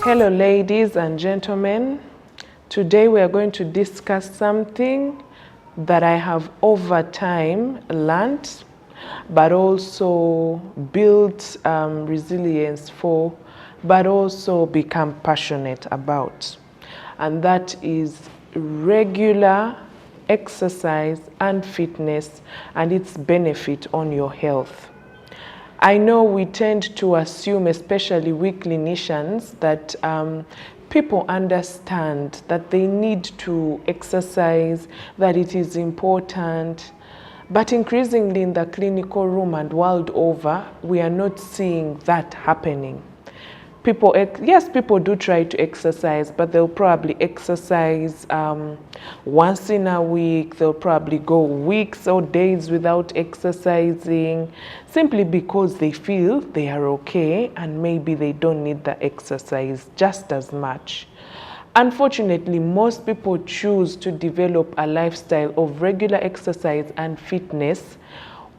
Hello ladies and gentlemen, today we are going to discuss something that I have over time learned but also built resilience for, but also become passionate about, and that is regular exercise and fitness and its benefit on your health. I know we tend to assume, especially we clinicians, that people understand that they need to exercise, that it is important. But increasingly in the clinical room and world over, we are not seeing that happening. Yes, people do try to exercise, but they'll probably exercise once in a week. They'll probably go weeks or days without exercising, simply because they feel they are okay and maybe they don't need the exercise just as much. Unfortunately, most people choose to develop a lifestyle of regular exercise and fitness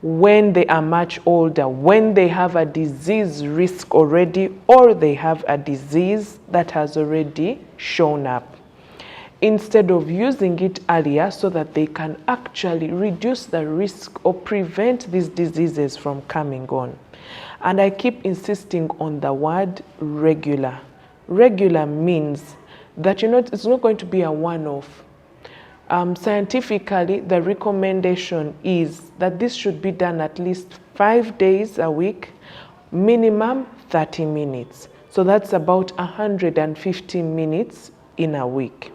when they are much older, when they have a disease risk already, or they have a disease that has already shown up, instead of using it earlier so that they can actually reduce the risk or prevent these diseases from coming on. And I keep insisting on the word regular. Regular means that it's not going to be a one-off. Scientifically, the recommendation is that this should be done at least 5 days a week, minimum 30 minutes. So that's about 150 minutes in a week.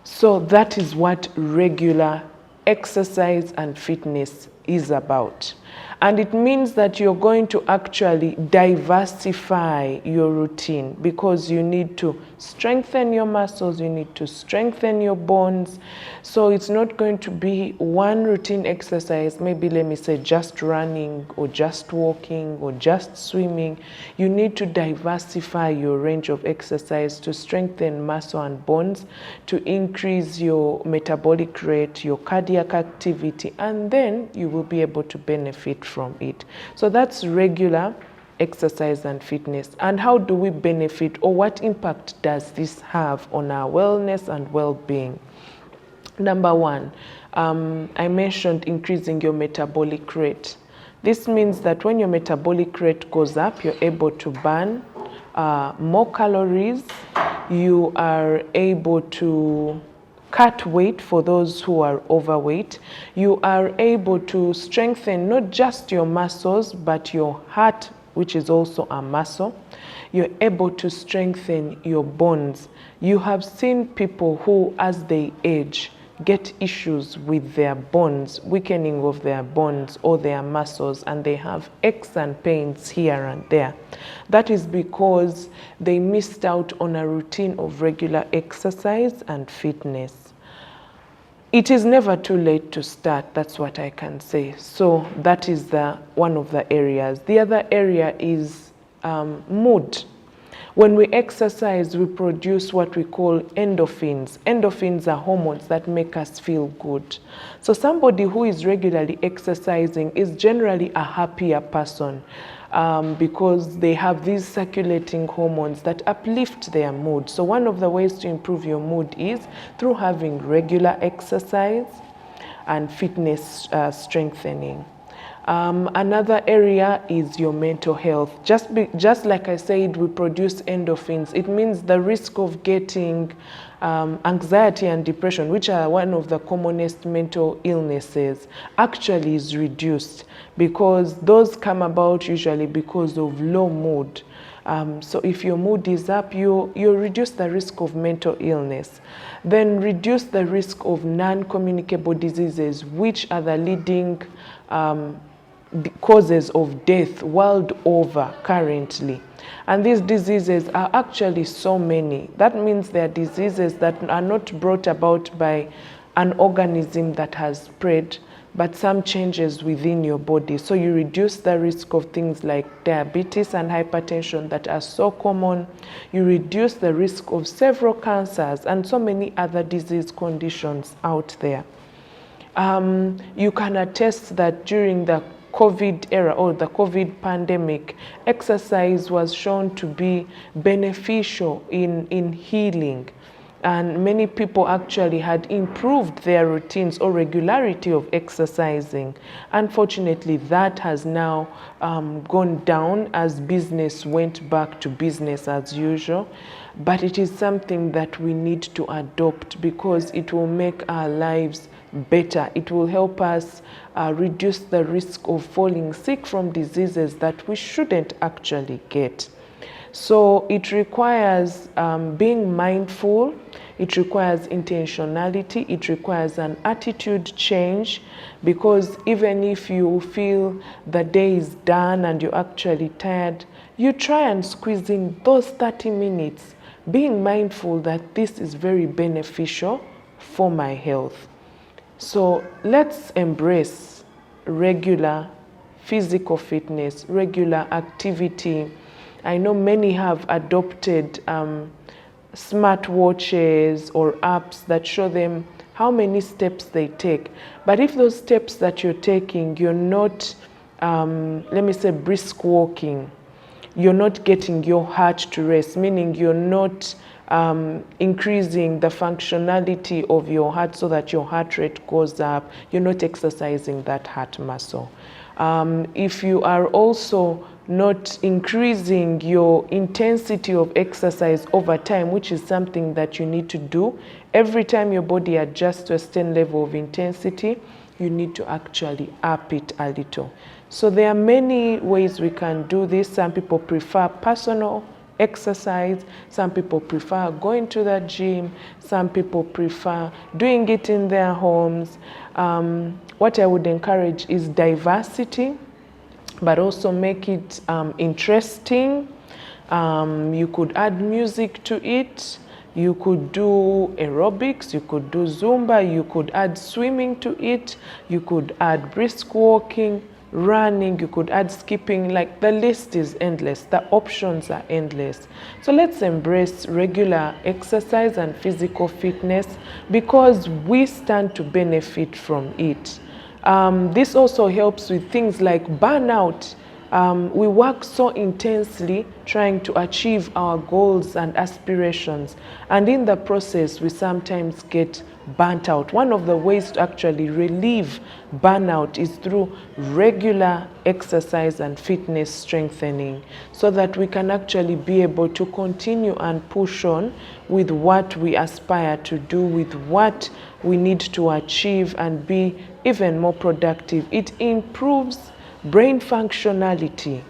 So that is what regular exercise and fitness is about. And it means that you're going to actually diversify your routine, because you need to strengthen your muscles, you need to strengthen your bones. So it's not going to be one routine exercise, maybe let me say just running or just walking or just swimming. You need to diversify your range of exercise to strengthen muscle and bones, to increase your metabolic rate, your cardiac activity, and then you will be able to benefit from it. So that's regular exercise and fitness. And how do we benefit, or what impact does this have on our wellness and well-being? Number one, I mentioned increasing your metabolic rate. This means that when your metabolic rate goes up, you're able to burn more calories. You are able to cut weight for those who are overweight. You are able to strengthen not just your muscles, but your heart, which is also a muscle. You're able to strengthen your bones. You have seen people who, as they age, get issues with their bones, weakening of their bones or their muscles, and they have aches and pains here and there. That is because they missed out on a routine of regular exercise and fitness. It is never too late to start, that's what I can say. So that is one of the areas. The other area is mood. When we exercise, we produce what we call endorphins. Endorphins are hormones that make us feel good. So somebody who is regularly exercising is generally a happier person, because they have these circulating hormones that uplift their mood. So one of the ways to improve your mood is through having regular exercise and fitness strengthening. Another area is your mental health. Just like I said, we produce endorphins. It means the risk of getting anxiety and depression, which are one of the commonest mental illnesses, actually is reduced, because those come about usually because of low mood. So if your mood is up, you reduce the risk of mental illness. Then reduce the risk of non-communicable diseases, which are the leading causes of death world over currently. And these diseases are actually so many. That means they are diseases that are not brought about by an organism that has spread, but some changes within your body. So you reduce the risk of things like diabetes and hypertension that are so common. You reduce the risk of several cancers and so many other disease conditions out there. You can attest that during the COVID era or the COVID pandemic, exercise was shown to be beneficial in healing. And many people actually had improved their routines or regularity of exercising. Unfortunately, that has now gone down as business went back to business as usual. But it is something that we need to adopt because it will make our lives better. It will help us reduce the risk of falling sick from diseases that we shouldn't actually get. So it requires being mindful, it requires intentionality, it requires an attitude change, because even if you feel the day is done and you're actually tired, you try and squeeze in those 30 minutes, being mindful that this is very beneficial for my health. So let's embrace regular physical fitness, regular activity. I know many have adopted smartwatches or apps that show them how many steps they take. But if those steps that you're taking, you're not, let me say, brisk walking, you're not getting your heart to rest, meaning you're not increasing the functionality of your heart so that your heart rate goes up, you're not exercising that heart muscle. If you are also not increasing your intensity of exercise over time, which is something that you need to do. Every time your body adjusts to a certain level of intensity, you need to actually up it a little. So there are many ways we can do this. Some people prefer personal exercise, some people prefer going to the gym, some people prefer doing it in their homes. What I would encourage is diversity, but also make it interesting. You could add music to it. You could do aerobics, you could do Zumba, you could add swimming to it. You could add brisk walking, running, you could add skipping. Like, the list is endless. The options are endless. So let's embrace regular exercise and physical fitness because we stand to benefit from it. This also helps with things like burnout. We work so intensely trying to achieve our goals and aspirations, and in the process we sometimes get burnt out. One of the ways to actually relieve burnout is through regular exercise and fitness strengthening, so that we can actually be able to continue and push on with what we aspire to do, with what we need to achieve, and be even more productive. It improves brain functionality.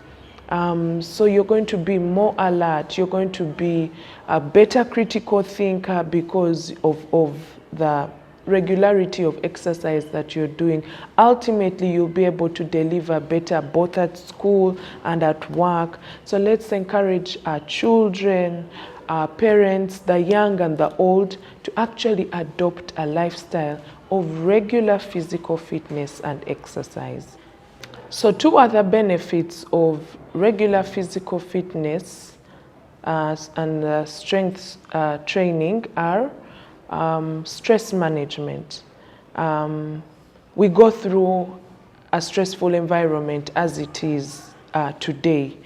So you're going to be more alert, you're going to be a better critical thinker because of the regularity of exercise that you're doing. Ultimately, you'll be able to deliver better both at school and at work. So let's encourage our children, our parents, the young and the old, to actually adopt a lifestyle of regular physical fitness and exercise. So 2 other benefits of regular physical fitness and strength training are stress management. We go through a stressful environment as it is today.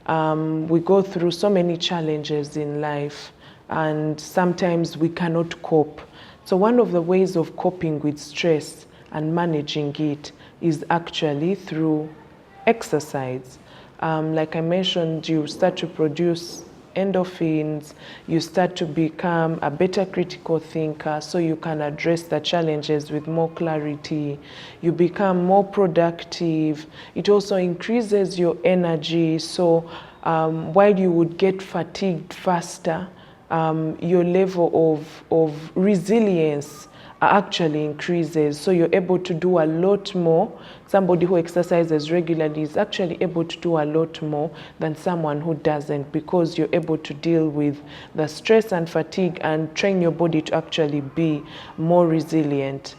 We go through so many challenges in life, and sometimes we cannot cope. So one of the ways of coping with stress and managing it is actually through exercise. Like I mentioned, you start to produce endorphins, you start to become a better critical thinker, so you can address the challenges with more clarity. You become more productive. It also increases your energy, so while you would get fatigued faster, your level of resilience actually increases, so you're able to do a lot more. Somebody who exercises regularly is actually able to do a lot more than someone who doesn't, because you're able to deal with the stress and fatigue and train your body to actually be more resilient.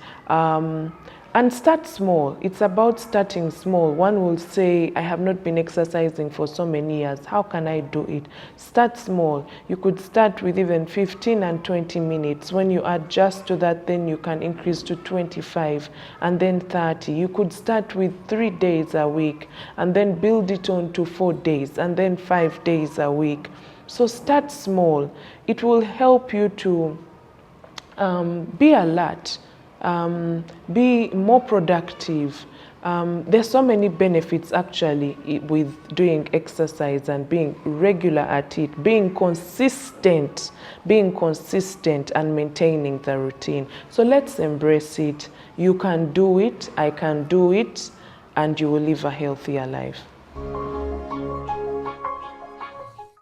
And start small. It's about starting small. One will say, I have not been exercising for so many years. How can I do it? Start small. You could start with even 15 and 20 minutes. When you adjust to that, then you can increase to 25 and then 30. You could start with 3 days a week and then build it on to 4 days and then 5 days a week. So start small. It will help you to be alert. Be more productive. There's so many benefits actually with doing exercise and being regular at it, being consistent and maintaining the routine. So let's embrace it. You can do it, I can do it, and you will live a healthier life.